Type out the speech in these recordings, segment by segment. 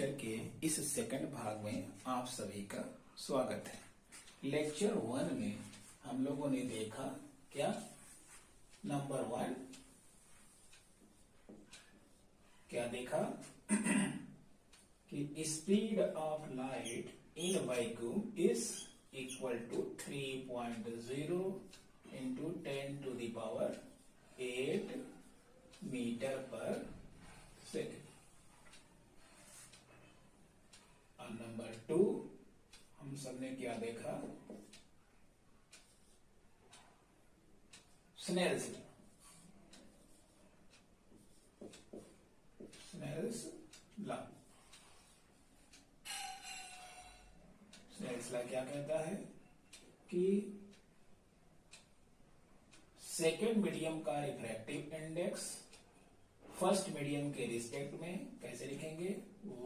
Lecture के इस second भाग में आप सभी का स्वागत है। लेक्चर 1 में हम लोगों ने देखा क्या, नंबर 1 क्या देखा कि speed of light in vacuum is equal to 3.0 into 10 to the power 8 metre per second. और नंबर 2 हम सबने क्या देखा, स्नेल्स लॉ। स्नेल्स लॉ क्या कहता है कि सेकेंड मीडियम का रिफ्रैक्टिव इंडेक्स फर्स्ट मीडियम के रिस्पेक्ट में कैसे लिखेंगे,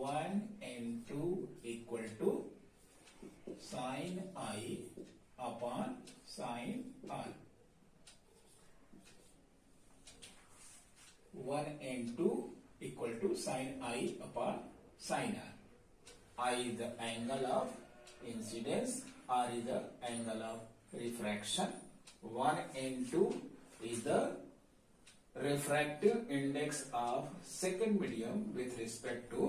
1n2 equal to sine I upon sine R. 1n2 equal to sine I upon sine R. I is the angle of incidence, R is the angle of refraction. 1n2 is the refractive index of second medium with respect to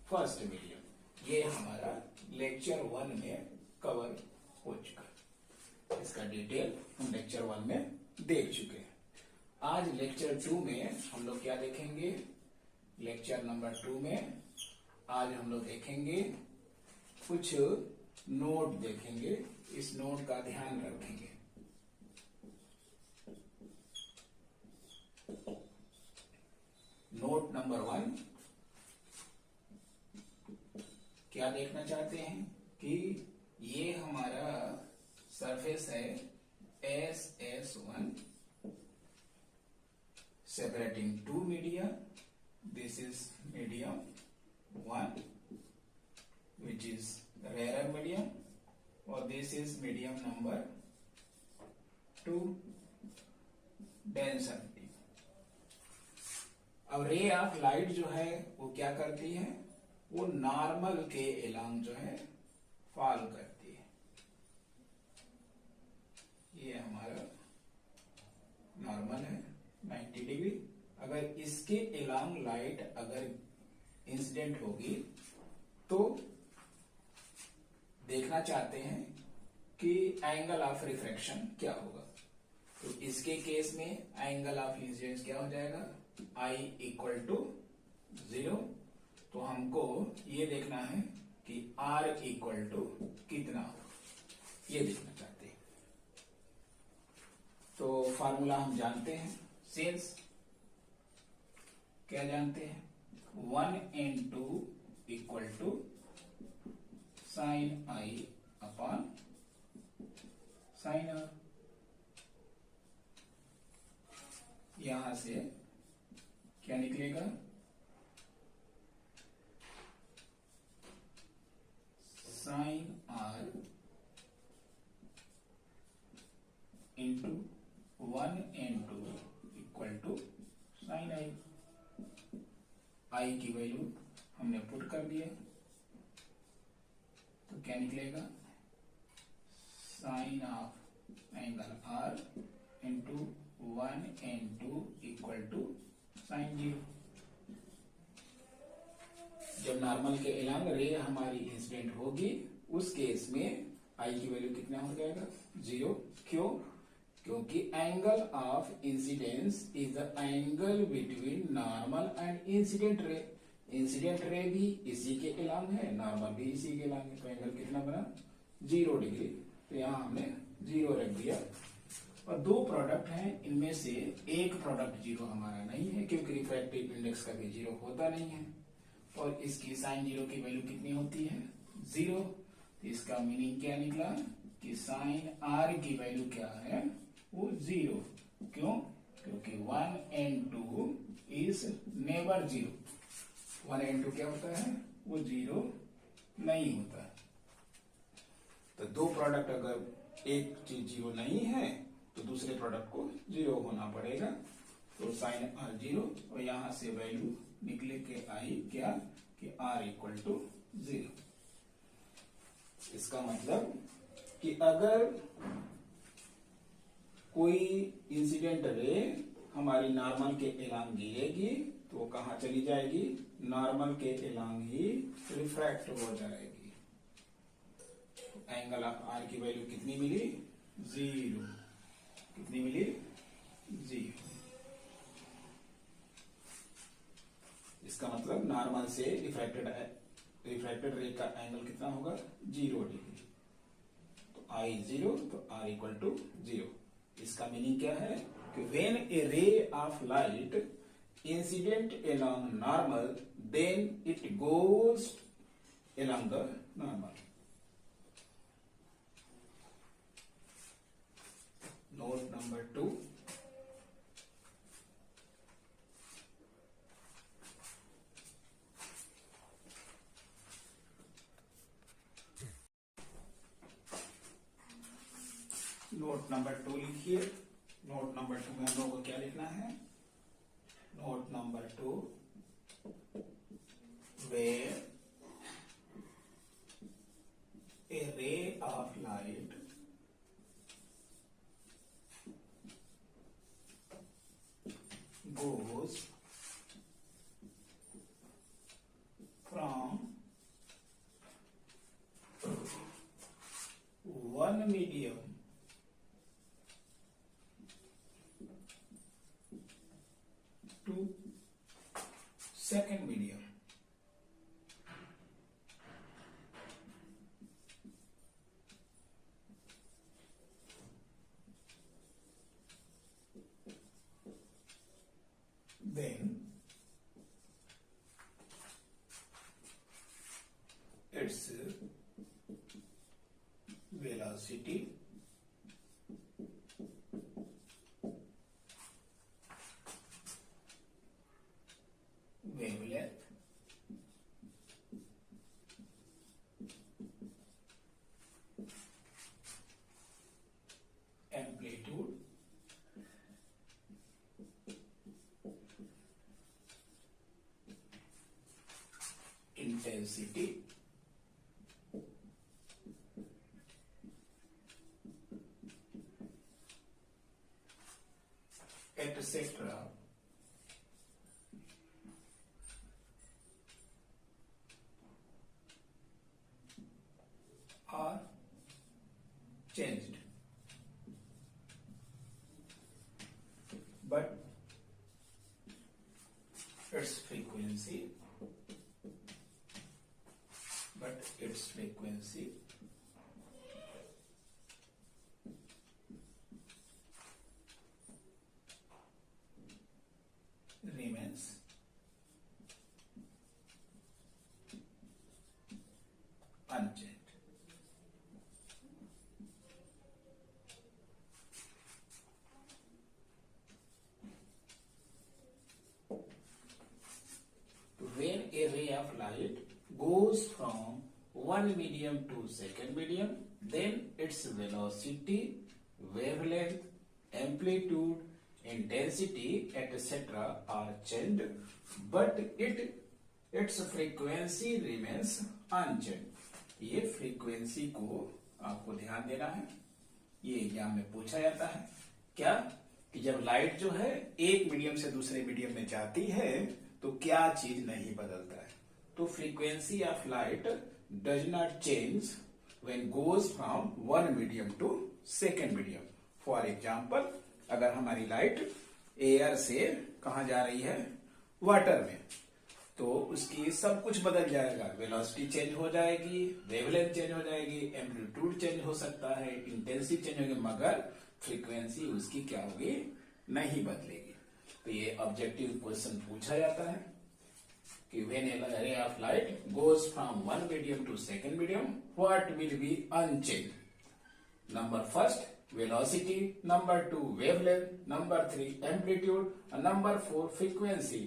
first medium। ये हमारा lecture 1 में cover हो चुका, इसका detail हम lecture 1 में देख चुके हैं। आज लेक्चर 2 में हम लोग क्या देखेंगे, लेक्चर नंबर 2 में आज हम लोग देखेंगे कुछ नोट देखेंगे, इस नोट का ध्यान रखेंगे। नोट नंबर 1 क्या देखना चाहते हैं कि ये हमारा सरफेस है SS1 separating two media. This is medium 1 which is rare medium, और this is medium number 2 denser. अब रे ऑफ लाइट जो है वो क्या करती है, वो नॉर्मल के अलोंग जो है फॉल करती है। ये हमारा नॉर्मल है 90 डिग्री। अगर इसके अलोंग लाइट अगर इंसिडेंट होगी तो देखना चाहते हैं कि एंगल ऑफ रिफ्रैक्शन क्या होगा। तो इसके केस में एंगल ऑफ इंसिडेंस क्या हो जाएगा, I इक्वल टू 0। तो हमको ये देखना है कि R इक्वल टू कितना हो, ये देखना चाहते हैं। तो फार्मूला हम जानते हैं, सिंस क्या जानते हैं, 1n2 equal to sine I upon sine r. यहां से क्या निकलेगा, sine r into 1n2 equal to sine i. I की वैल्यू हमने पुट कर दिया, तो क्या निकलेगा, sine of angle r into 1n2 equal to sine 0। जब नॉर्मल के अलोंग रे हमारी इंसिडेंट होगी उस केस में आई की वैल्यू कितना हो जाएगा, 0। क्यों, क्योंकि angle of incidence is the angle between normal and incident ray. Incident ray भी इसी के अलोंग है, नॉर्मल भी इसी के अलोंग है, तो एंगल कितना बना, 0 डिग्री। तो यहां हमने 0 रख दिया। और 2 प्रोडक्ट हैं, इनमें से एक प्रोडक्ट 0 हमारा नहीं है, क्योंकि रिफ्रैक्टिव इंडेक्स कभी 0 होता नहीं है। और इसकी साइन 0 की वैल्यू कितनी होती है, 0। तो इसका मीनिंग क्या निकला कि साइन आर की वैल्यू क्या है, वो 0। क्यों, क्योंकि 1n2 इज नेवर 0। 1n2 क्या होता है, वो 0 नहीं होता। तो 2 प्रोडक्ट अगर एक चीज 0 नहीं है तो दूसरे प्रोडक्ट को 0 होना पड़ेगा। तो साइन आर 0, और यहां से वैल्यू निकले के आई क्या, कि r इक्वल टू 0। इसका मतलब कि अगर कोई इंसिडेंट रे हमारी नॉर्मल के एलांग गिरेगी तो वो कहां चली जाएगी, नॉर्मल के एलांग ही रिफ्रैक्ट हो जाएगी। एंगल ऑफ आर की वैल्यू कितनी मिली, 0। कितनी मिली, 0। इसका मतलब नॉर्मल से रिफ्रैक्टेड रे का एंगल कितना होगा, 0 डिग्री। तो I 0 तो R इक्वल टू 0। इसका मीनिंग क्या है कि when a ray of light incident along normal then it goes along the normal। Note number 2, note number 2 लिखिए। नोट नंबर 2 में हम लोगों को क्या लिखना है, note number 2, where a ray of light goes from one medium to second medium, then its velocity wavelength amplitude intensity etc are changed, but its frequency remains unchanged। When a ray of light goes from one medium to second medium, then its velocity, wavelength, amplitude, intensity, etc. are changed, but its frequency remains unchanged। ये frequency को आपको ध्यान देना है, ये exam में पूछा जाता है। क्या कि जब लाइट जो है एक मीडियम से दूसरे मीडियम में जाती है तो क्या चीज नहीं बदलता है, तो frequency of light does not change when goes from one medium to second medium. For example, अगर हमारी लाइट एयर से कहां जा रही है, वाटर में, तो उसकी सब कुछ बदल जाएगा। वेलोसिटी चेंज हो जाएगी, वेवलेंथ चेंज हो जाएगी, एम्पलीट्यूड चेंज हो सकता है, इंटेंसिटी चेंज होगी, मगर फ्रीक्वेंसी उसकी क्या होगी, नहीं बदलेगी। तो ये ऑब्जेक्टिव क्वेश्चन पूछा जाता है कि when a ray of light goes from one medium to second medium, what will be unchange. Number first velocity, number 2 wavelength, number 3 amplitude, number 4 frequency.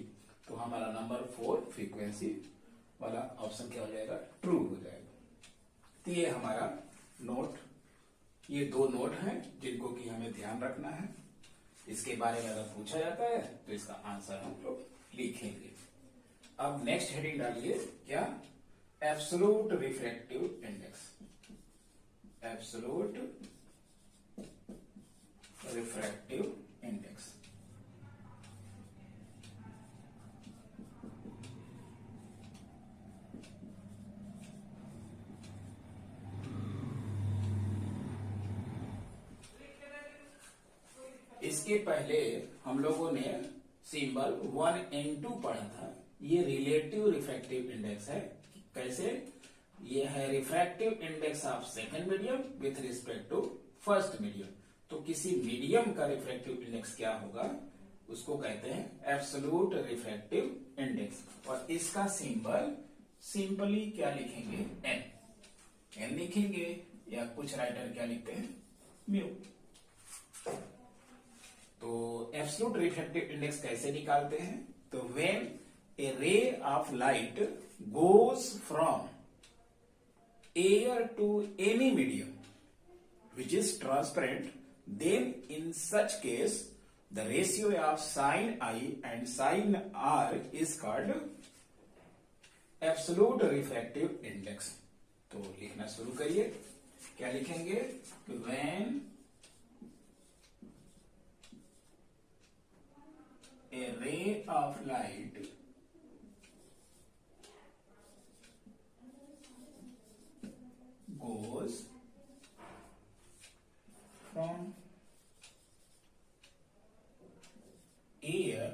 तो हमारा नंबर 4 फ्रीक्वेंसी वाला ऑप्शन क्या हो जाएगा, ट्रू हो जाएगा। तो ये हमारा नोट, ये 2 नोट हैं जिनको कि हमें ध्यान रखना है। इसके बारे में अगर पूछा जाता है तो इसका आंसर हम लोग लिखेंगे। अब नेक्स्ट हेडिंग डालिए क्या, absolute refractive index, absolute refractive index. इसके पहले हम लोगों ने सिंबल 1 and 2 पढ़ा था। ये रिलेटिव रिफ्रैक्टिव इंडेक्स है। कैसे? ये है refractive index of second medium with respect to first medium. तो किसी मीडियम का रिफ्रैक्टिव इंडेक्स क्या होगा, उसको कहते हैं एब्सोल्यूट रिफ्रैक्टिव इंडेक्स। और इसका सिंबल सिंपली क्या लिखेंगे, एन, एन लिखेंगे, या कुछ राइटर क्या लिखते हैं, म्यू। तो एब्सोल्यूट रिफ्रैक्टिव इंडेक्स कैसे निकालते हैं, तो when a ray of light goes from air to any medium which is transparent, then in such case the ratio of sin I and sin R is called absolute refractive index। तो लिखना शुरू करिए, क्या लिखेंगे, when a ray of light goes from air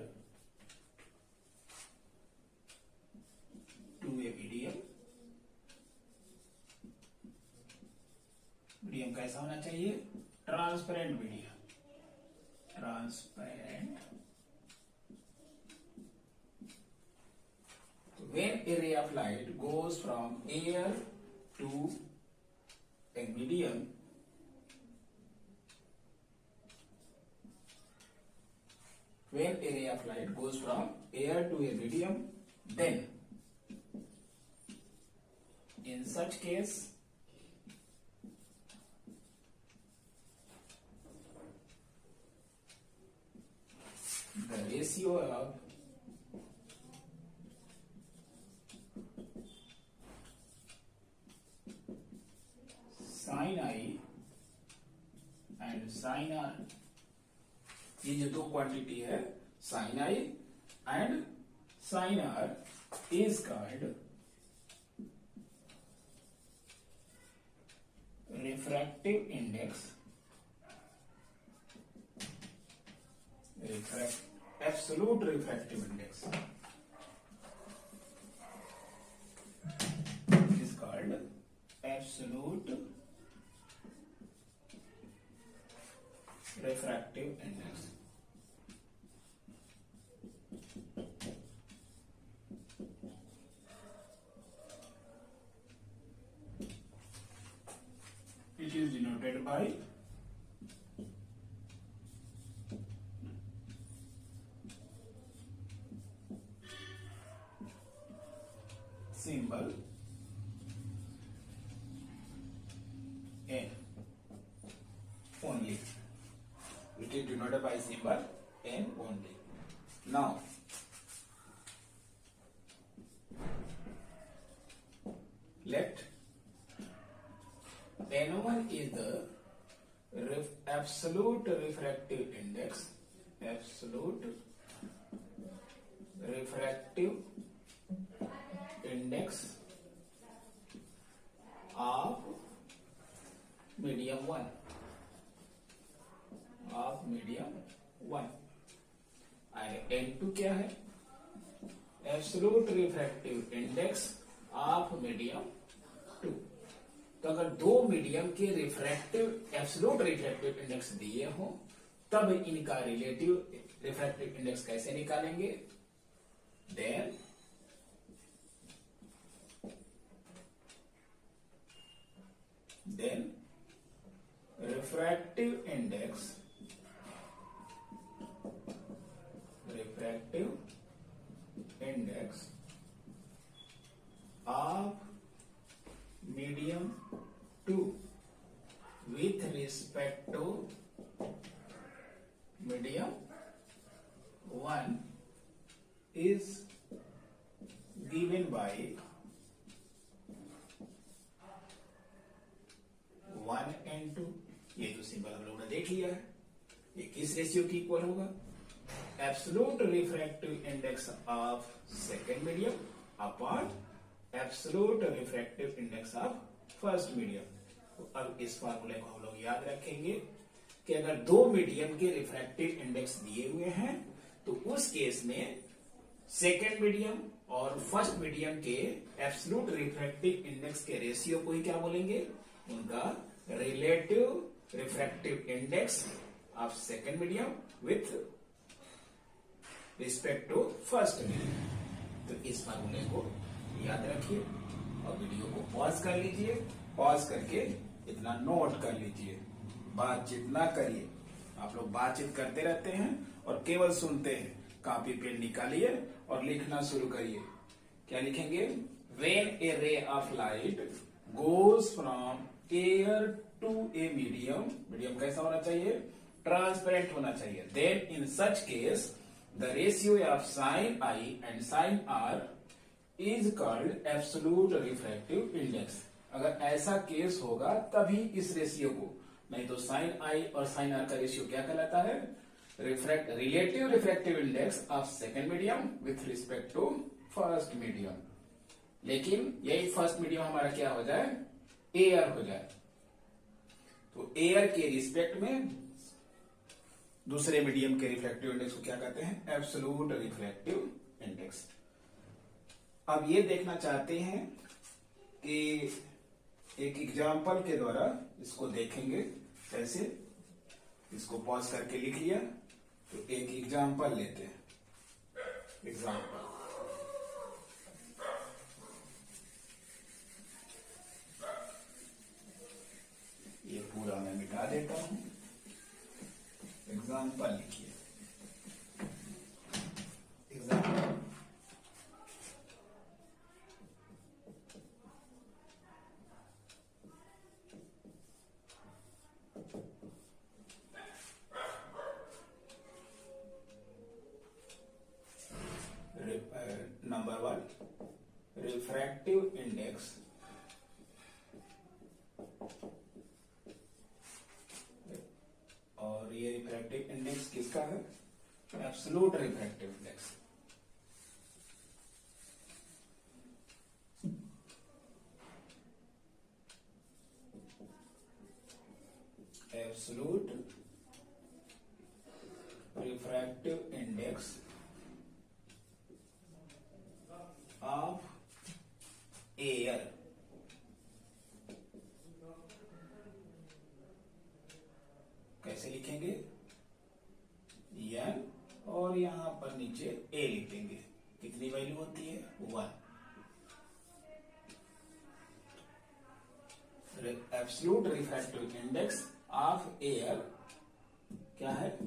to a medium, medium कैसा होना चाहिए, transparent medium, transparent. When a ray of light goes from air to a medium, when a ray of light goes from air to a medium, then in such case the ratio of sin I and sin R, ये जो दो quantity है sin I and sin R is called refractive index, absolute refractive index is called absolute refractive index। It is denoted by symbol N only. It is denoted by symbol N only. Now, let N1 is the absolute refractive index, absolute refractive index of medium 1, of medium 1। और N2 क्या है, absolute refractive index of medium 2। तो अगर दो medium के refractive absolute refractive index दिए हो, तब इनका रिलेटिव रिफ्रैक्टिव इंडेक्स कैसे निकालेंगे, then refractive index of medium 2 with respect to medium 1 is given by 1:2। ये तो सिंबल हम लोगों ने देख लिया है। ये किस रेशियो की इक्वल होगा? Absolute refractive index of second medium upon absolute refractive index of first medium. तो अब इस फार्मूले को हम लोग याद रखेंगे कि अगर दो मीडियम के रिफ्रैक्टिव इंडेक्स दिए हुए हैं तो उस केस में सेकेंड मीडियम और फर्स्ट मीडियम के एब्सोल्यूट रिफ्रैक्टिव इंडेक्स के रेशियो को ही क्या बोलेंगे? उनका relative refractive index of second medium with respect to first medium. तो इस फार्मूले को याद रखिए और वीडियो को पॉज कर लीजिए। पॉज करके इतना नोट कर लीजिए, बातचीत ना करिए। आप लोग बातचीत करते रहते हैं और केवल सुनते हैं। कॉपी पेन निकालिए और लिखना शुरू करिए। क्या लिखेंगे? When a ray of light goes from air to a medium, medium कैसा होना चाहिए? ट्रांसपेरेंट होना चाहिए। Then in such case the ratio of sin I and sin R is called absolute refractive index। अगर ऐसा केस होगा तभी इस रेशियो को, नहीं तो साइन आई और साइन आर का रेशियो क्या कहलाता है? Relative refractive index of second medium with respect to first medium. लेकिन यही फर्स्ट मीडियम हमारा क्या हो जाए? एयर हो जाए। तो एयर के रिस्पेक्ट में दूसरे मीडियम के रिफ्रैक्टिव इंडेक्स को क्या कहते हैं? Absolute refractive index. अब ये देखना चाहते हैं कि एक एग्जाम्पल के द्वारा इसको देखेंगे कैसे। इसको पॉज करके लिख लिया। तो एक एग्जाम्पल लेते हैं। एग्जाम्पल, ये पूरा मैं मिटा देता हूं। एग्जाम्पल लिखिए। एग्जाम्पल, नंबर 1, रिफ्रैक्टिव इंडेक्स और ये रिफ्रैक्टिव इंडेक्स किसका है? Absolute refractive index. Absolute refractive index of air कैसे लिखेंगे? एन और यहां पर नीचे ए लिखेंगे। कितनी वैल्यू होती है? 1। Absolute refractive index of air क्या है?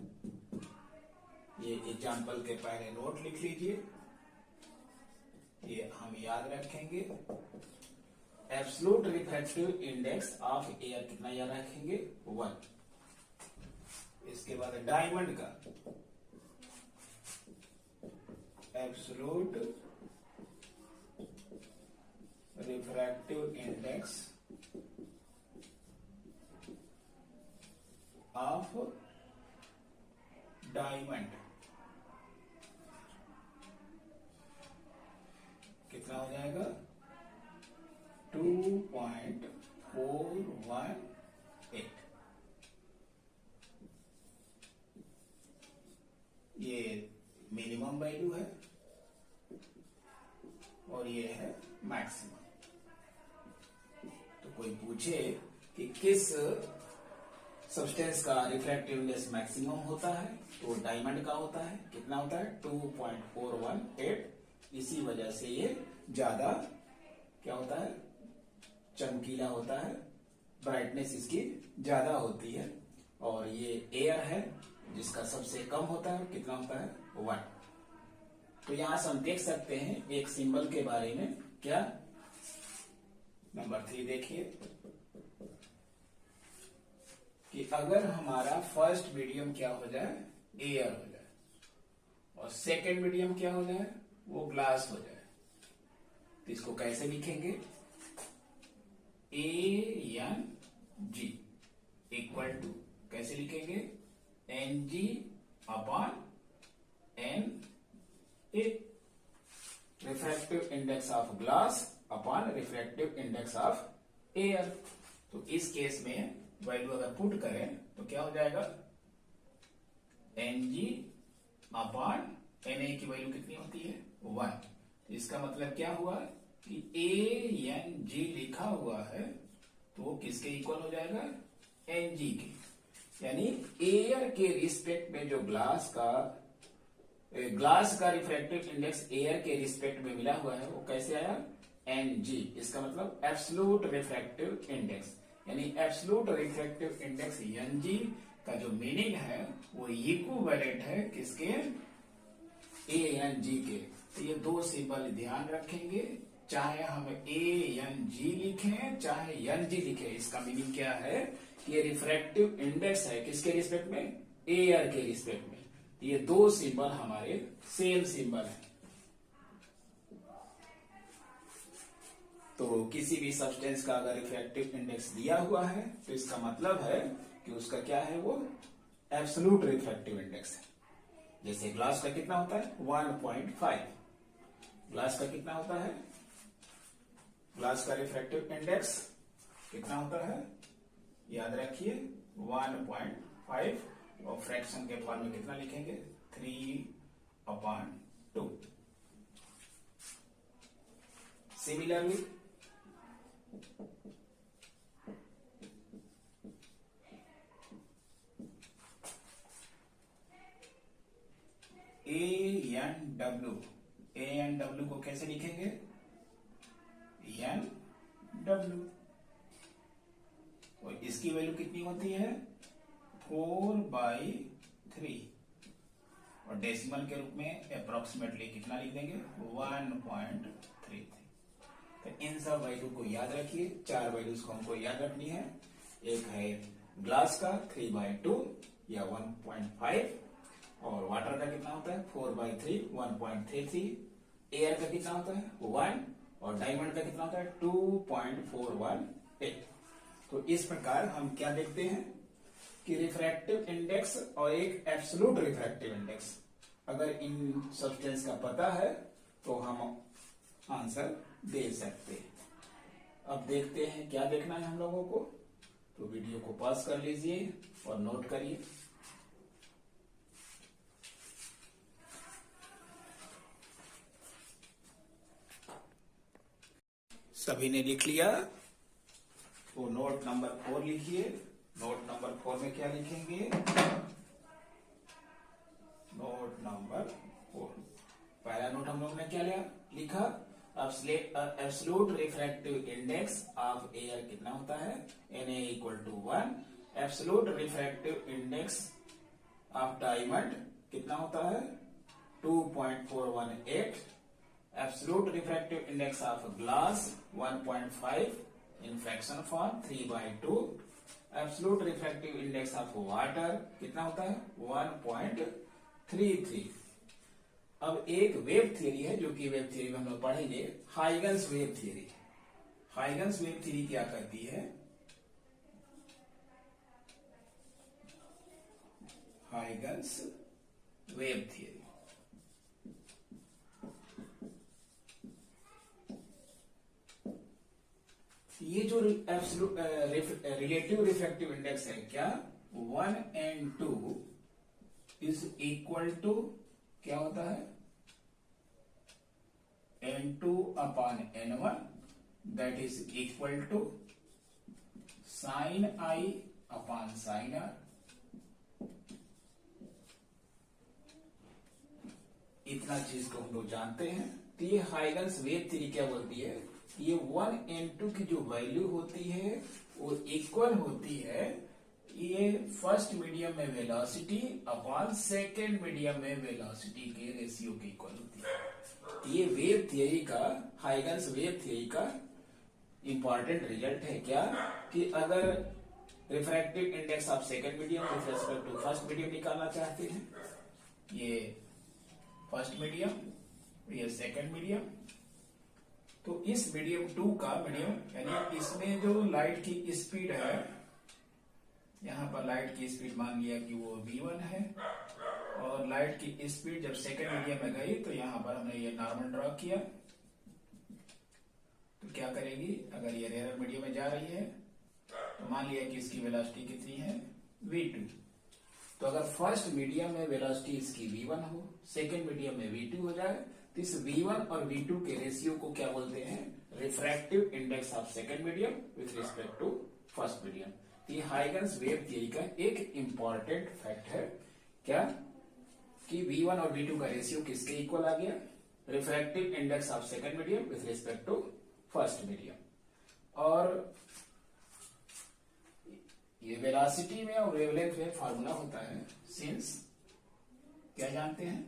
ये एग्जाम्पल के पहले नोट लिख लीजिए, ये हम याद रखेंगे। Absolute refractive index of air कितना याद रखेंगे? 1। इसके बाद डायमंड का absolute refractive index of diamond कितना हो जाएगा? 2.418। ये मिनिमम वैल्यू है और ये है मैक्सिमम। तो कोई पूछे कि किस सब्सटेंस का रिफ्रैक्टिव इंडेक्स मैक्सिमम होता है, तो डायमंड का होता है। कितना होता है? 2.418। इसी वजह से ये ज्यादा क्या होता है? चमकीला होता है, ब्राइटनेस इसकी ज्यादा होती है। और ये एयर है जिसका सबसे कम होता है। कितना होता है? 1। तो यहां से हम देख सकते हैं एक सिंबल के बारे में। क्या? नंबर 3 देखिए कि अगर हमारा फर्स्ट मीडियम क्या हो जाए? एयर हो जाए, और सेकेंड मीडियम क्या हो जाए? वो ग्लास हो जाए। तो इसको कैसे लिखेंगे, ANG इक्वल टू कैसे लिखेंगे, NG upon NA, refractive index of glass upon refractive index of air. तो इस केस में वैल्यू अगर पुट करें तो क्या हो जाएगा, NG अपॉन NA की वैल्यू कितनी होती है, 1। तो इसका मतलब क्या हुआ कि ANG लिखा हुआ है तो वो किसके इक्वल हो जाएगा, NG के, यानी एयर के रिस्पेक्ट में जो ग्लास का रिफ्रैक्टिव इंडेक्स एयर के रिस्पेक्ट में मिला हुआ है वो कैसे आया, NG। इसका मतलब एब्सोल्यूट रिफ्रैक्टिव इंडेक्स, यानी एब्सोल्यूट रिफ्रैक्टिव इंडेक्स NG का जो मीनिंग है वो इक्विवेलेंट है किसके, ANG के। तो ये दो सिंबल ध्यान रखेंगे, चाहे हम ANG लिखें चाहे NG लिखें, इसका मीनिंग क्या है कि ये रिफ्रैक्टिव इंडेक्स है किसके रिस्पेक्ट में, एयर के रिस्पेक्ट में। ये दो सिंबल हमारे सेम सिंबल है। तो किसी भी सब्सटेंस का अगर रिफ्रैक्टिव इंडेक्स दिया हुआ है तो इसका मतलब है कि उसका क्या है, वो एब्सोल्यूट रिफ्रैक्टिव इंडेक्स है। जैसे ग्लास का कितना होता है, 1.5। ग्लास का कितना होता है, ग्लास का रिफ्रैक्टिव इंडेक्स कितना होता है, याद रखिए 1.5, और फ्रैक्शन के फॉर्म में कितना लिखेंगे, 3/2। सिमिलरली A एंड W को कैसे लिखेंगे, NW, और इसकी वैल्यू कितनी होती है, 4/3, और डेसिमल के रूप में अप्रोक्सीमेटली कितना लिख देंगे, 1.33। तो इन सब वैल्यू को याद रखिए, 4 वैल्यूज को हमको याद रखनी है। एक है ग्लास का 3/2 या 1.5, और वाटर का कितना होता है 4/3, 1.33, एयर का कितना होता है 1, और डायमंड का कितना होता है 2.418। तो इस प्रकार हम क्या देखते हैं कि रिफ्रैक्टिव इंडेक्स और एक एब्सोल्यूट रिफ्रैक्टिव इंडेक्स, अगर इन सब्सटेंस का पता है तो हम आंसर दे सकते हैं। अब देखते हैं क्या देखना है हम लोगों को। तो वीडियो को पॉज कर लीजिए और नोट करिए। सभी ने लिख लिया तो नोट नंबर 4 लिखिए। नोट नंबर 4 में क्या लिखेंगे, नोट नंबर 4 पहला नोट हम लोग ने क्या लिखा, absolute refractive index of air कितना होता है, Na equal to 1। Absolute refractive index of diamond कितना होता है 2.418। Absolute refractive index of glass 1.5 in fraction form 3/2। Absolute refractive index of water कितना होता है 1.33। अब एक वेव थियरी है जो कि वेव थियरी में हम लोग पढ़ेंगे, Huygens wave theory. Huygens wave theory क्या कहती है, हाइगन्स वेव थियरी। ये जो रिलेटिव रिफ्रैक्टिव इंडेक्स है क्या 1 and 2 इज इक्वल टू क्या होता है N2/N1 that is equal to sin I/sin R। इतना चीज को हम लोग जानते हैं। तो ये हाइगन्स वेव थ्योरी क्या बोलती है, ये 1 and 2 की जो वैल्यू होती है वो इक्वल होती है ये फर्स्ट मीडियम में वेलोसिटी अपॉन सेकेंड मीडियम में वेलोसिटी के रेशियो के इक्वल होती है। ये वेव थियरी का, हाइगन्स वेव थियरी का इंपॉर्टेंट रिजल्ट है क्या, कि अगर refractive index of second medium with respect to first medium निकालना चाहते हैं, ये फर्स्ट मीडियम ये सेकेंड मीडियम, तो इस मीडियम 2 का मीडियम यानी इसमें जो लाइट की स्पीड है, यहां पर लाइट की स्पीड मान लिया कि वो v1 है, और लाइट की स्पीड जब सेकेंड मीडियम में गई तो यहां पर हमने ये नॉर्मल ड्रॉ किया, तो क्या करेगी, अगर ये रेयर मीडियम में जा रही है तो मान लिया कि इसकी वेलोसिटी कितनी है v2। तो अगर फर्स्ट मीडियम में वेलोसिटी इसकी v1 हो, सेकेंड मीडियम में v2 हो जाए, तो इस v1 और v2 के रेशियो को क्या बोलते हैं, refractive index of second medium with respect to first medium. ये हाइगन्स वेव थियरी का एक इंपॉर्टेंट फैक्ट है, क्या कि v1 और v2 का रेशियो किसके इक्वल आ गया, refractive index of second medium with respect to first medium. और ये वेलोसिटी में और वेवलेंथ में फॉर्मूला होता है, सिंस क्या जानते हैं,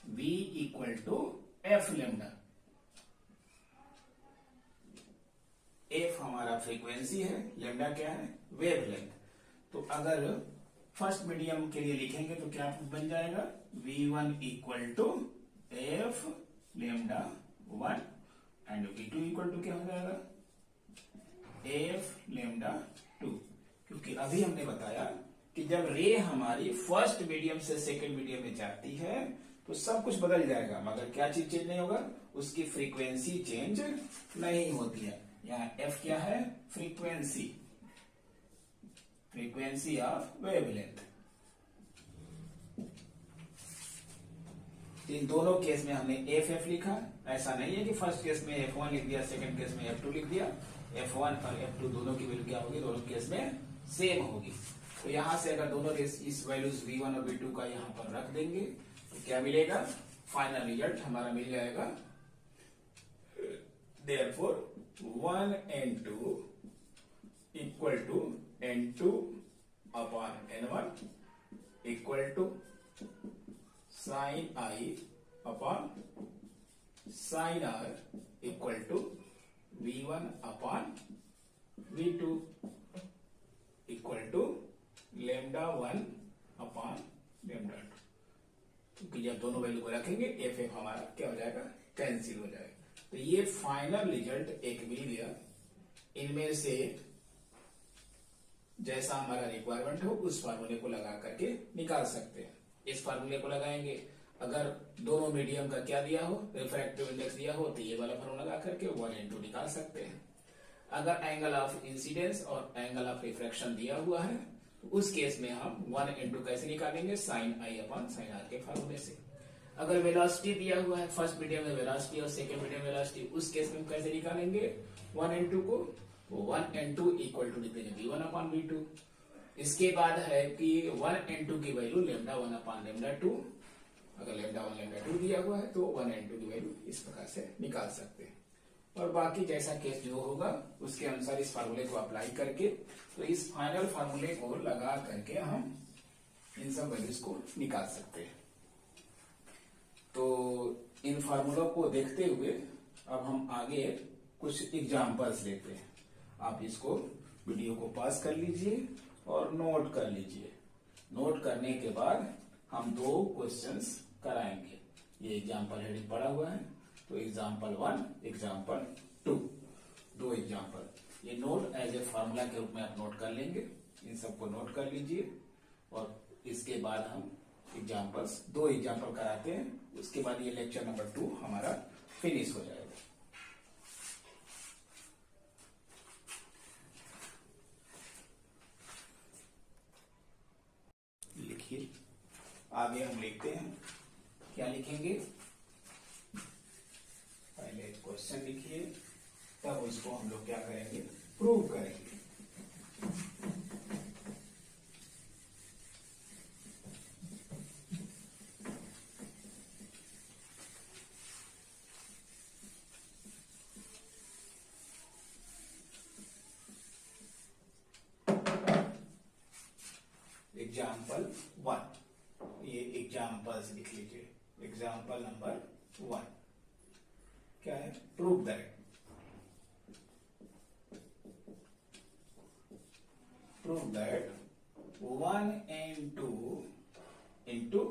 v equal to F lambda. F हमारा फ्रीक्वेंसी है, लेमडा क्या है, वेवलेंथ। तो अगर फर्स्ट मीडियम के लिए लिखेंगे तो क्या बन जाएगा, v1 equal to F lambda 1 and v2 equal to क्या हो जाएगा, एफ लेमडा 2। क्योंकि अभी हमने बताया कि जब रे हमारी फर्स्ट मीडियम से सेकेंड मीडियम में जाती है तो सब कुछ बदल जाएगा, मगर क्या चीज चेंज नहीं होगा, उसकी फ्रीक्वेंसी चेंज नहीं होती है। यहाँ एफ क्या है, फ्रीक्वेंसी, फ्रीक्वेंसी ऑफ वेवलेंथ। इन दोनों केस में हमने एफ लिखा, ऐसा नहीं है कि फर्स्ट केस में f1 लिख दिया, सेकंड केस में f2 लिख दिया। f1 और f2 दोनों की वैल्यू क्या होगी, दोनों केस में सेम होगी। तो यहां से अगर दोनों इस वैल्यूज v1 और v2 का यहां पर रख देंगे तो क्या मिलेगा, फाइनल रिजल्ट हमारा मिल जाएगा, therefore 1 n2 equal to n2 upon n1 equal to sine i upon sine r equal to v1 upon v2 equal to lambda 1 upon lambda 2। क्योंकि जब दोनों वैल्यू को रखेंगे एफ हमारा क्या हो जाएगा, कैंसिल हो जाएगा। तो ये फाइनल रिजल्ट एक मिल गया। इनमें से जैसा हमारा रिक्वायरमेंट हो उस फार्मूले को लगा करके निकाल सकते हैं। इस फार्मूले को लगाएंगे, अगर दोनों मीडियम का क्या दिया हो, रिफ्रैक्टिव इंडेक्स दिया हो, तो ये वाला फार्मूला लगा करके 1 निकाल सकते हैं। अगर एंगल ऑफ इंसिडेंस और एंगल ऑफ रिफ्रैक्शन दिया हुआ है तो उस केस में हम 1 कैसे निकालेंगे, साइन आई अपॉन साइन आर के फार्मूले से। अगर वेलोसिटी दिया हुआ है, फर्स्ट मीडियम में वेलोसिटी और सेकंड मीडियम में वेलोसिटी, उस केस में हम कैसे निकालेंगे 1 को, 1 इक्वल टू लिख देंगे v1 अपॉन v2। इसके बाद है कि 1 की वैल्यू लेमडा 1 अपॉन लेमडा 2। अगर लेमडा 1 लेमडा 2 दिया हुआ है तो 1 की वैल्यू इस प्रकार से निकाल सकते हैं। और बाकी जैसा केस जो होगा उसके अनुसार इस फार्मूले को अप्लाई करके, तो इस फाइनल फार्मूले को लगा करके हम इन सब वैल्यूज को निकाल सकते हैं। तो इन फार्मूलों को देखते हुए अब हम आगे कुछ एग्जांपल्स लेते हैं। आप इसको वीडियो को पॉज कर लीजिए और नोट कर लीजिए। नोट करने के बाद हम 2 क्वेश्चंस कराएंगे। ये एग्जांपल हेडिंग पड़ा हुआ है, तो एग्जांपल 1, एग्जांपल 2, 2 एग्जांपल। ये नोट एज ए फार्मूला के रूप में आप नोट कर लेंगे। इन सबको नोट कर लीजिए और इसके बाद हम एग्जांपल्स 2 एग्जांपल कराते हैं। उसके बाद ये लेक्चर नंबर 2 हमारा फिनिश हो जाएगा। लिखिए, आगे हम लिखते हैं, क्या लिखेंगे, पहले क्वेश्चन लिखिए, तब उसको हम लोग क्या करेंगे, प्रूव करेंगे। एग्जाम्पल 1, ये एग्जाम्पल्स लिख लीजिए। एग्जाम्पल नंबर 1 क्या है, prove that, prove that 1 and 2 into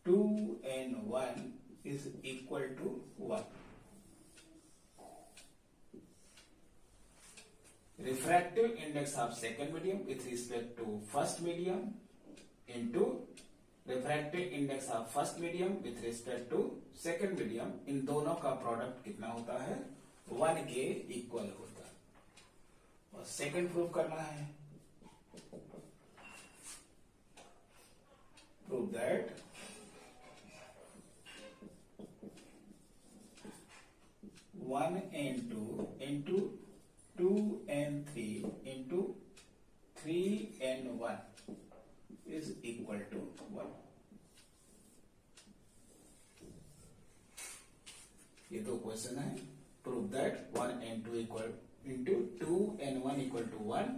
2 and 1 is equal to 1। index of second medium with respect to first medium into refractive index of first medium with respect to second medium, इन दोनों का product कितना होता है? 1 के equal होता है। और second prove करना है, prove that one and two into 2 and 3 into 3 and 1 is equal to 1। ये दो क्वेश्चन है। Prove that 1 and 2 equal into 2 and 1 equal to 1,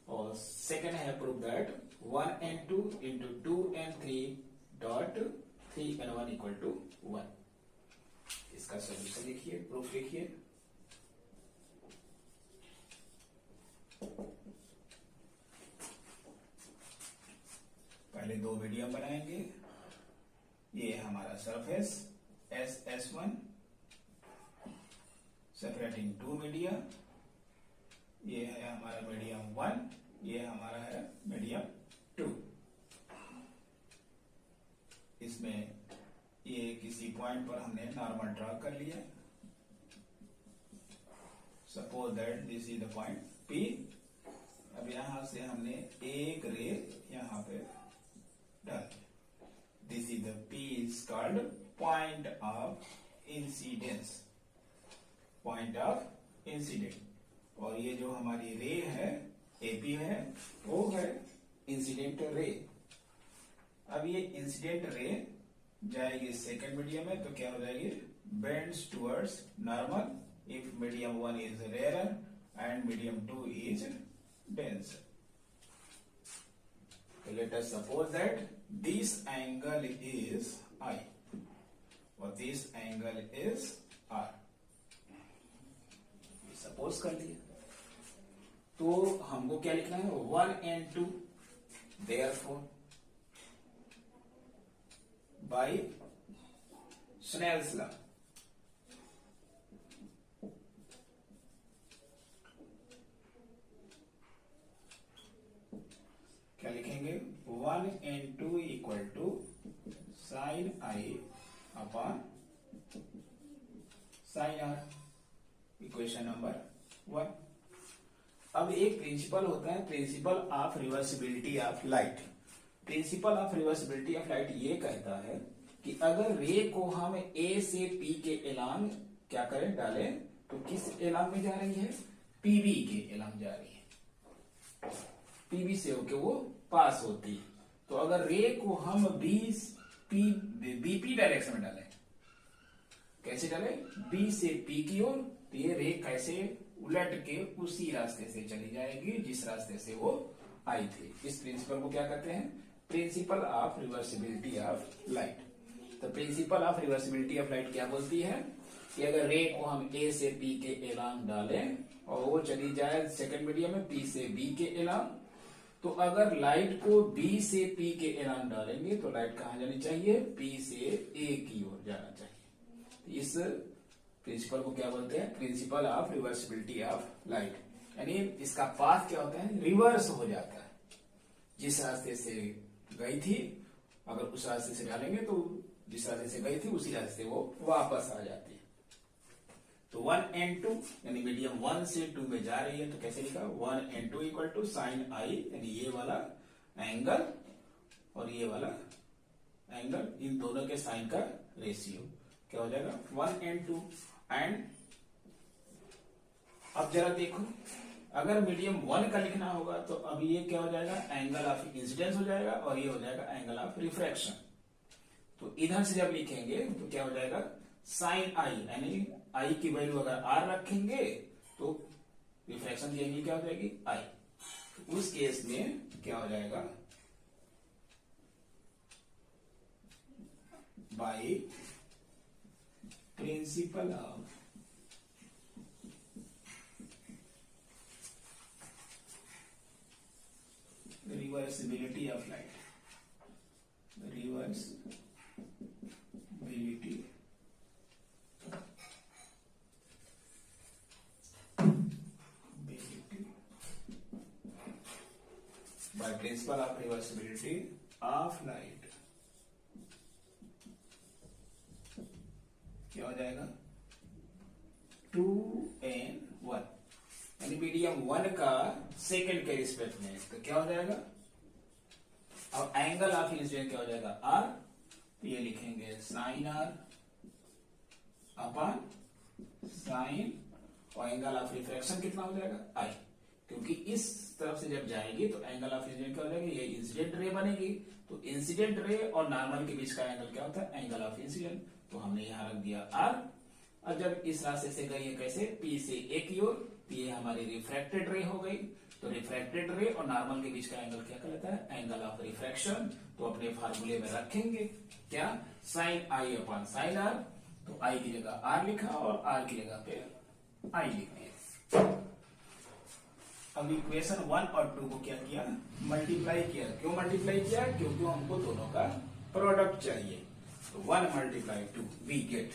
और सेकेंड है prove that 1 and 2 into 2 and 3 dot 3 and 1 equal to 1। इसका solution लिखिए, proof लिखिए। पहले दो मीडियम बनाएंगे। ये हमारा surface S1 separating to medium, ये है हमारा मीडियम 1, ये हमारा है मीडियम 2। इसमें ये किसी पॉइंट पर हमने नॉर्मल ड्रॉ कर लिया। Suppose that this is the point P। अब यहां से हमने एक रे यहां पे डाल, this is the P is called point of incidence, point of incident. और ये जो हमारी रे है AP है, वो है इंसिडेंट रे। अब ये इंसिडेंट रे जाएगी सेकेंड मीडियम में, तो क्या हो जाएगी? Bends towards normal if medium 1 is rare and medium 2 is denser. So let us suppose that this angle is I or this angle is R। Suppose कर लिया, तो हमको क्या लिखना है? 1 and 2 therefore by Snell's law क्या लिखेंगे? 1 and 2 equal to sine I upon sine R, equation number 1। अब एक प्रिंसिपल होता है, principle of reversibility of light. Principle of reversibility of light ये कहता है कि अगर रे को हम A से P के एलांग क्या करें? डालें, तो किस एलांग में जा रही है? PB के एलांग जा रही है, PB से होके वो पास होती है। तो अगर रे को हम BP डायरेक्शन में डालें, कैसे डालें? B से P की ओर, तो ये रे कैसे उलट के उसी रास्ते से चली जाएगी जिस रास्ते से वो आई थी। इस प्रिंसिपल को क्या कहते हैं? Principle of reversibility of light. तो principle of reversibility of light क्या बोलती है कि अगर रे को हम A से P के एलांग डालें और वो चली जाए सेकेंड मीडियम में P से B के एलांग, तो अगर लाइट को B से P के एलांग डालेंगे तो लाइट कहां जानी चाहिए? P से A की ओर जाना चाहिए। इस प्रिंसिपल को क्या बोलते हैं? Principle of reversibility of light. यानी इसका पाथ क्या होता है? रिवर्स हो जाता है। जिस रास्ते से गई थी अगर उस रास्ते से डालेंगे तो जिस रास्ते से गई थी उसी रास्ते वो वापस आ जाती है। तो 1 and 2 यानी मीडियम 1 से 2 में जा रही है, तो कैसे लिखा? 1 and 2 equal to sine I, यानी ये वाला एंगल और ये वाला एंगल, इन दोनों के साइन का रेशियो क्या हो जाएगा? 1 and 2। एंड अब जरा देखो, अगर मीडियम 1 का लिखना होगा तो अब ये क्या हो जाएगा? एंगल ऑफ इंसिडेंस हो जाएगा और ये हो जाएगा एंगल ऑफ रिफ्रैक्शन। तो इधर से जब लिखेंगे तो क्या हो जाएगा? साइन I, यानी I की वैल्यू अगर R रखेंगे तो रिफ्रैक्शन की एंगल क्या हो जाएगी? I। तो उस केस में क्या हो जाएगा? By principle of reversibility of light, reversibility by principle of reversibility of light क्या हो जाएगा 2n1, यानी मीडियम 1 का सेकंड के रिस्पेक्ट में, तो क्या हो जाएगा, अब एंगल ऑफ इंसिडेंट क्या हो जाएगा r, तो ये लिखेंगे साइन r अपॉन साइन, और एंगल ऑफ रिफ्रैक्शन कितना हो जाएगा i, क्योंकि इस तरफ से जब जाएगी तो एंगल ऑफ इंसिडेंट क्या हो जाएगी, ये इंसिडेंट रे बनेगी, तो इंसिडेंट रे और नॉर्मल के बीच का एंगल क्या होता है, एंगल ऑफ इंसिडेंट, तो हमने यहां रख दिया r। और जब इस रास्ते से गई है कैसे, P से A की ओर, तो ये हमारी रिफ्रैक्टेड रे हो गई, तो रिफ्रैक्टेड रे और नॉर्मल के बीच का एंगल क्या कहलाता है, एंगल ऑफ रिफ्रैक्शन। तो अपने फार्मूले में रखेंगे क्या, साइन आई अपॉन साइन आर, तो आई की जगह आर लिखा और आर की जगह पे आई लिख दिया। अब इक्वेशन 1 और 2 को क्या किया, मल्टीप्लाई किया। क्यों मल्टीप्लाई किया, क्योंकि हमको दोनों का प्रोडक्ट चाहिए। तो 1 मल्टीप्लाई 2 वी गेट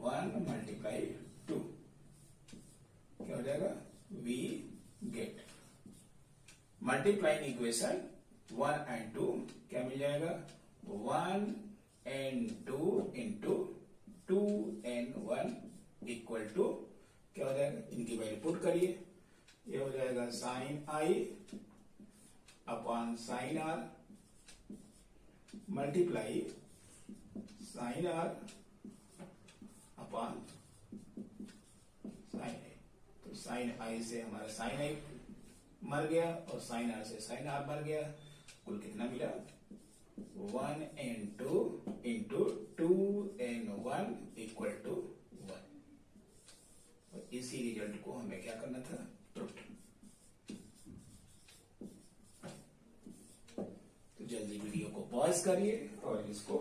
1 मल्टीप्लाई 2 क्या हो जाएगा, we get multiplying equation 1 and 2 क्या मिल जाएगा, 1 and 2 into 2n1 equal to क्या हो जाएगा, इनकी वैल्यू पुट करिए, ये हो जाएगा sine I upon sine r multiply sine r upon sine i. तो साइन आई से हमारा साइन आई मर गया और साइन आर से साइन आर मर गया, कुल कितना मिला 1 and 2 into 2n1 equal to 1। और इसी रिजल्ट को हमें क्या करना था, प्रूफ। तो जल्दी वीडियो को पॉज करिए और इसको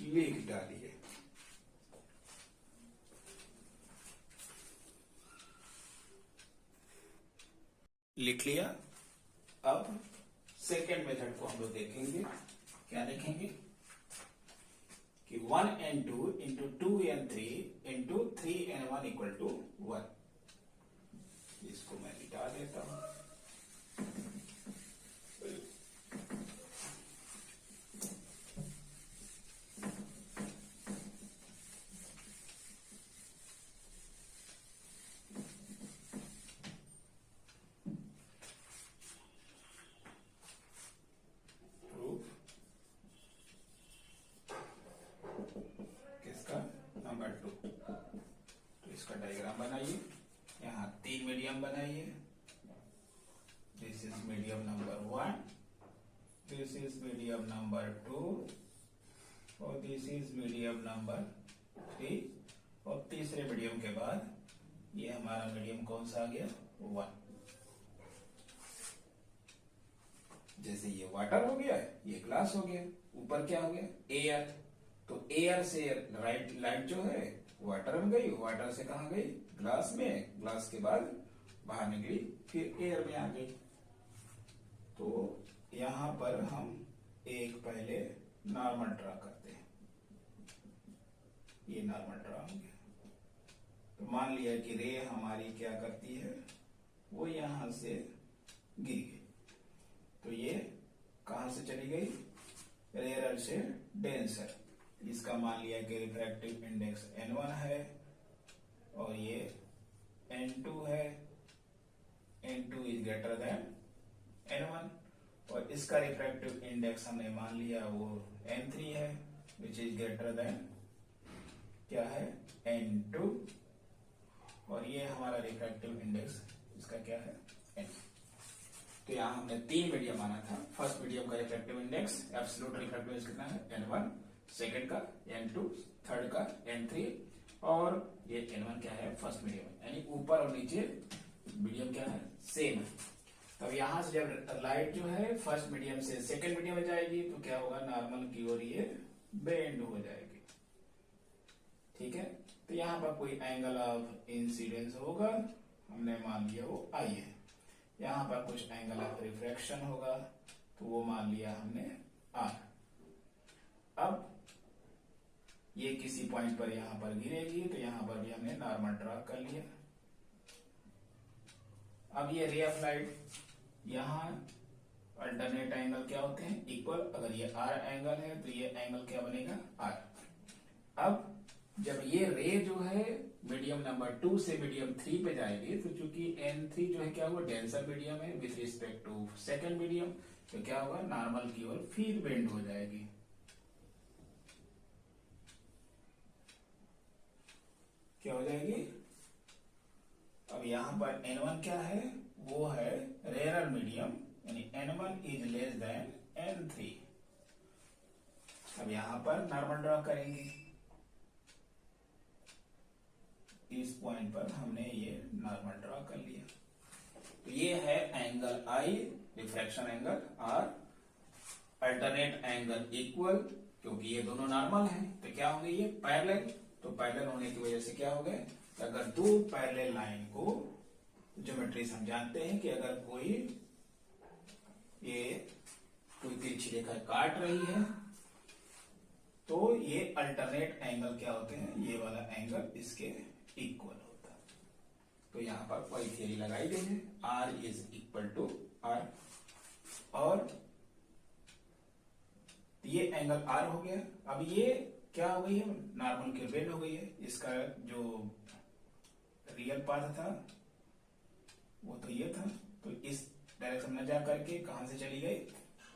लिख डालिए। लिख लिया। अब सेकेंड मेथड को हम लोग देखेंगे। क्या देखेंगे कि 1 and 2 into 2 and 3 into 3 and 1 equal to 1। इसको मैं मिटा देता हूं। बनाइए। This is medium number 1, this is medium number 2 और दिस इज मीडियम नंबर 3, और तीसरे मीडियम के बाद ये हमारा मीडियम कौन सा आ गया, 1। जैसे ये वाटर हो गया, ये ग्लास हो गया, ऊपर क्या हो गया, एयर। तो एयर से लाइट जो है वाटर में गई, वाटर से कहा गई, ग्लास में, ग्लास के बाद बाहर निकली, फिर एयर में आ गई। तो यहां पर हम एक पहले नॉर्मल ड्रा करते हैं। ये नॉर्मल ड्रा हो गया। तो मान लिया कि रे हमारी क्या करती है, वो यहां से गिर गई, तो ये कहां से चली गई, रेयर से डेंसर। इसका मान लिया कि रिफ्रैक्टिव इंडेक्स n1 है और ये n2 है, n2 is greater than n1, और इसका रिफ्रैक्टिव इंडेक्स हमने मान लिया वो n3 है, विच इज ग्रेटर देन क्या है, n2, और ये हमारा रिफ्रैक्टिव इंडेक्स इसका क्या है, n। तो यहां हमने 3 मीडियम माना था। फर्स्ट मीडियम का refractive index, absolute refractive index कितना है, n1, सेकंड का n2, थर्ड का n3, और ये n1 क्या है, फर्स्ट मीडियम, यानी ऊपर और नीचे मीडियम क्या है, सेम है। तब यहां से जब लाइट जो है फर्स्ट मीडियम से सेकंड मीडियम में जाएगी तो क्या होगा, नॉर्मल की ओर ये बेंड हो जाएगी। ठीक है, तो यहां पर कोई एंगल ऑफ इंसिडेंस होगा, हमने मान लिया वो आई है। यहां पर कुछ एंगल ऑफ रिफ्रैक्शन होगा, तो वो मान लिया हमने आर। अब ये किसी पॉइंट पर यहां पर गिरेगी, तो यहां पर भी हमने नॉर्मल ड्रा कर लिया। अब ये रे ऑफ लाइट यहाँ अल्टरनेट एंगल क्या होते हैं, इक्वल। अगर ये आर एंगल है तो ये एंगल क्या बनेगा, आर। अब जब ये रे जो है मीडियम नंबर 2 से मीडियम 3 पे जाएगी, तो चूंकि N3 जो है क्या हुआ, डेंसर मीडियम है with respect to second medium, तो क्या होगा, नॉर्मल की ओर फिर बेंड हो जाएगी। क्या हो जाएगी, अब यहां पर N1 क्या है, वो है रेयर मीडियम, यानी N1 is less than N3। अब यहां पर नॉर्मल ड्रॉ करेंगे, इस पॉइंट पर हमने ये नॉर्मल ड्रॉ कर लिया। तो ये है angle I, refraction angle R, alternate angle equal, क्योंकि ये दोनों नॉर्मल हैं तो क्या होंगे, ये पैरेलल। तो पैरेलल होने की वजह से क्या हो गए, अगर दो पैरेलल लाइन को, ज्योमेट्री से हम जानते हैं कि अगर कोई तिरछी रेखा काट रही है तो ये अल्टरनेट एंगल क्या होते हैं, ये वाला एंगल इसके इक्वल होता है। तो यहां पर कोई थियरी लगाई गई है, R is equal to R, और ये एंगल आर हो गया। अब ये क्या हो गई है, नॉर्मल की बेंड हो गई है। इसका जो रियल पाथ था वो तो ये था, तो इस डायरेक्शन में जा करके कहां से चली गई,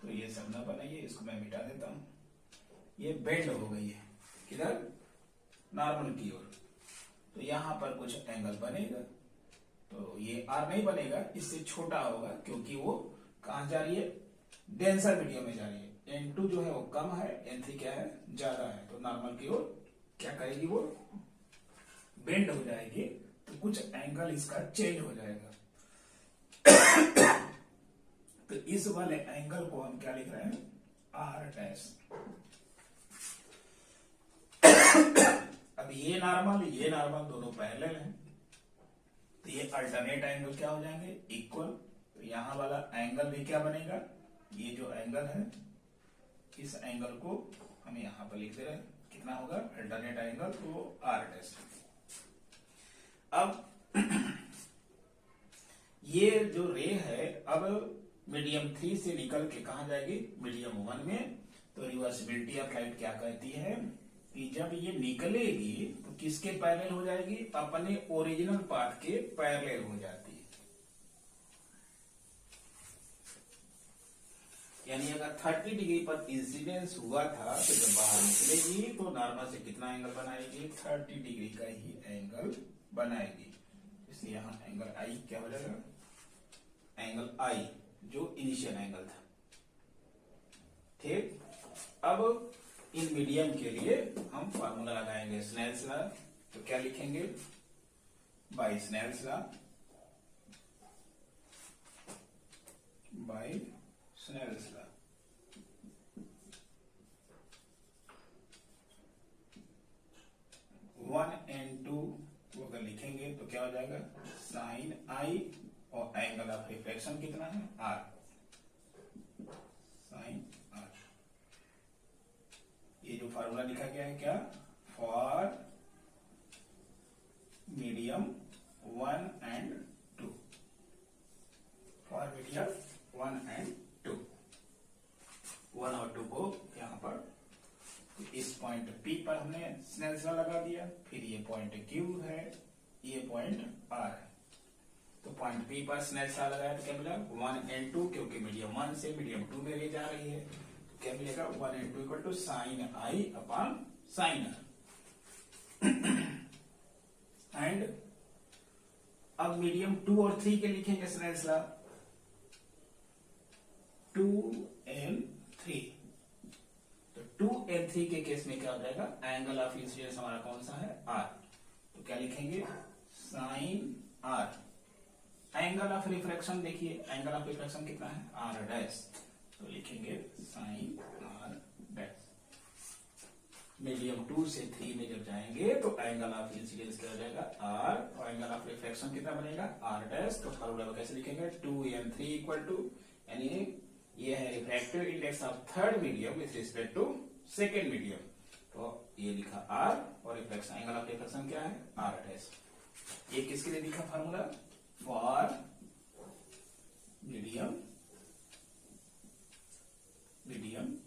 तो ये सब ना बनाइए, इसको मैं मिटा देता हूं। ये बेंड हो गई है किधर, नॉर्मल की ओर, तो यहां पर कुछ एंगल बनेगा। तो ये आर नहीं बनेगा, इससे छोटा होगा, क्योंकि वो कहां जा रही है, डेंसर मीडियम में जा रही है। N2 जो है वो कम है, N3 क्या है, ज्यादा है, तो नॉर्मल की ओर क्या करेगी, वो बेंड हो जाएगी, तो कुछ एंगल इसका चेंज हो जाएगा। तो इस वाले एंगल को हम क्या लिख रहे हैं, आर डैश। अब ये नॉर्मल दोनों पैरेलल हैं, तो ये अल्टरनेट एंगल क्या हो जाएंगे, इक्वल। तो यहां वाला एंगल भी क्या बनेगा, ये जो एंगल है, इस एंगल को हम यहां पर लिख दे रहे हैं, कितना होगा अल्टरनेट एंगल, तो आर डैश। अब ये जो रे है, अब मीडियम 3 से निकल के कहा जाएगी, मीडियम 1 में। तो रिवर्सिबिलिटी ऑफ लाइट क्या कहती है कि जब ये निकलेगी तो किसके पैरेलल हो जाएगी, अपने ओरिजिनल पाथ के पैरेलल हो जाती है। यानी अगर 30 डिग्री पर इंसिडेंस हुआ था, तो जब बाहर निकलेगी तो नॉर्मल से कितना एंगल बनाएगी, 30 डिग्री का ही एंगल बनाएगी। इसलिए यहां एंगल आई क्या हो जाएगा, एंगल आई जो इनिशियल एंगल था। ठीक, अब इन मीडियम के लिए हम फार्मूला लगाएंगे स्नेल्स लॉ। तो क्या लिखेंगे, by Snell's law, by Snell's law. One and two वो अगर लिखेंगे तो क्या हो जाएगा, साइन आई, और एंगल ऑफ रिफ्लेक्शन कितना है, आर, साइन आर। ये जो फार्मूला लिखा गया है क्या, for medium 1 and 2, for medium 1 and 2, 1 और 2 को यहां पर इस पॉइंट P पर हमने स्नेल्स लॉ लगा दिया। फिर ये पॉइंट Q है, ये पॉइंट R है, तो पॉइंट P पर स्नेल्स लॉ लगाया तो क्या मिला, 1 एंड 2, क्योंकि मीडियम 1 से मीडियम 2 में ले जा रही है, तो क्या मिलेगा, 1 and 2 equal to sine I upon sine R. And अब मीडियम 2 और 3 के लिखेंगे स्नेल्स लॉ, 2 एंड 3। तो 2 एंड 3 के केस में क्या हो जाएगा, एंगल ऑफ इंसिडेंस हमारा कौन सा है, आर, तो क्या लिखेंगे, sine R. Angle of refraction देखिए, एंगल ऑफ रिफ्रैक्शन कितना है, आर डैश, तो लिखेंगे साइन आर डैश। मीडियम 2 से 3 में जब जाएंगे तो एंगल ऑफ इंसिडेंस क्या हो जाएगा, आर, और एंगल ऑफ रिफ्रैक्शन कितना बनेगा, आर डैश। तो फार्मूला कैसे लिखेंगे, 2 एंड 3 इक्वल टू, यानी ये है refractive index of third medium with respect to second medium, तो ये लिखा आर, और रिफ्लेक्शन एंगल ऑफ रिफ्लेक्शन क्या है, आर डैश। ये किसके लिए लिखा formula, for medium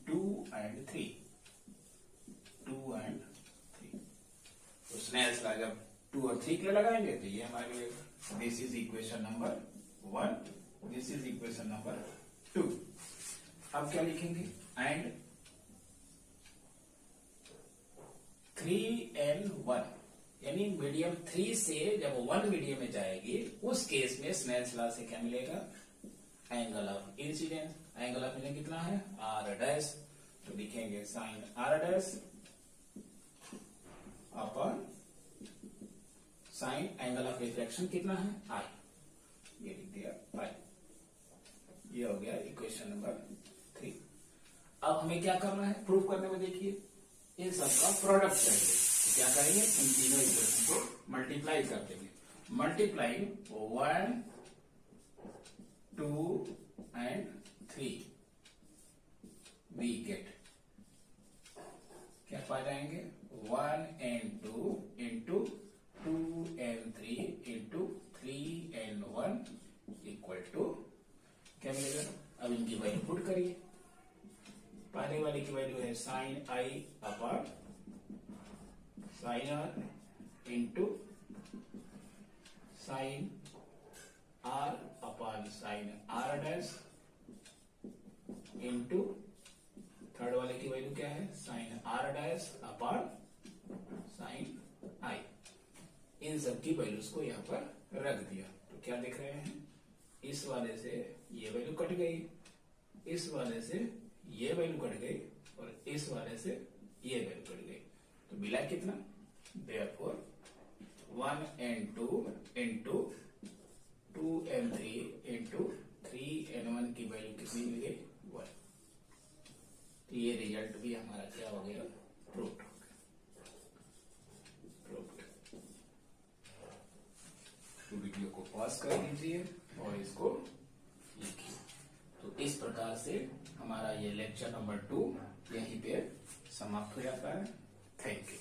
2 and 3, 2 and 3। तो स्नेल्स लॉ जब 2 और 3 के लिए लगाएंगे तो ये हमारे this is equation number 1, this is equation number 2। अब क्या लिखेंगे, एंड 3 and 1, यानी मीडियम 3 से जब 1 मीडियम में जाएगी उस केस में स्नेल्स लॉ से क्या मिलेगा, angle of incidence. Angle of incidence कितना है, आर डैश, तो लिखेंगे sine are dash upon sine angle of reflection कितना है, आई, ये लिख दिया आई। ये हो गया इक्वेशन नंबर 3। अब हमें क्या करना है, प्रूफ करने में देखिए इन सबका प्रोडक्ट चाहिए, तो क्या करेंगे, इन तीनों इक्वेशन को मल्टीप्लाई कर देंगे। मल्टीप्लाइंग 1, 2 and 3 we get, क्या पा जाएंगे, 1 and 2 into 2 and 3 into 3 and 1 equal to क्या मिलेगा। अब इनकी वैल्यू पुट करिए, पाने वाले की वैल्यू है sine I upon sine r into sine r upon sine are dash into third वाले की वैल्यू क्या है, sine are dash upon sine i. इन सब की वैल्यूज को यहाँ पर रख दिया, तो क्या देख रहे हैं, इस वाले से ये वैल्यू कट गई, इस वाले से ये वैल्यू कट गई और इस वाले से ये वैल्यू कट गई, तो मिला कितना, therefore 1 and 2 into 2 and 3 into 3 and 1 की वैल्यू कितनी मिल गई, 1। तो ये रिजल्ट भी हमारा क्या हो गया, प्रूव्ड हो गया, प्रूव्ड। तो वीडियो को पॉज कर दीजिए और इसको लिखिए। तो इस प्रकार से हमारा ये लेक्चर नंबर 2 यहीं पे समाप्त हो जाता है। Thank you.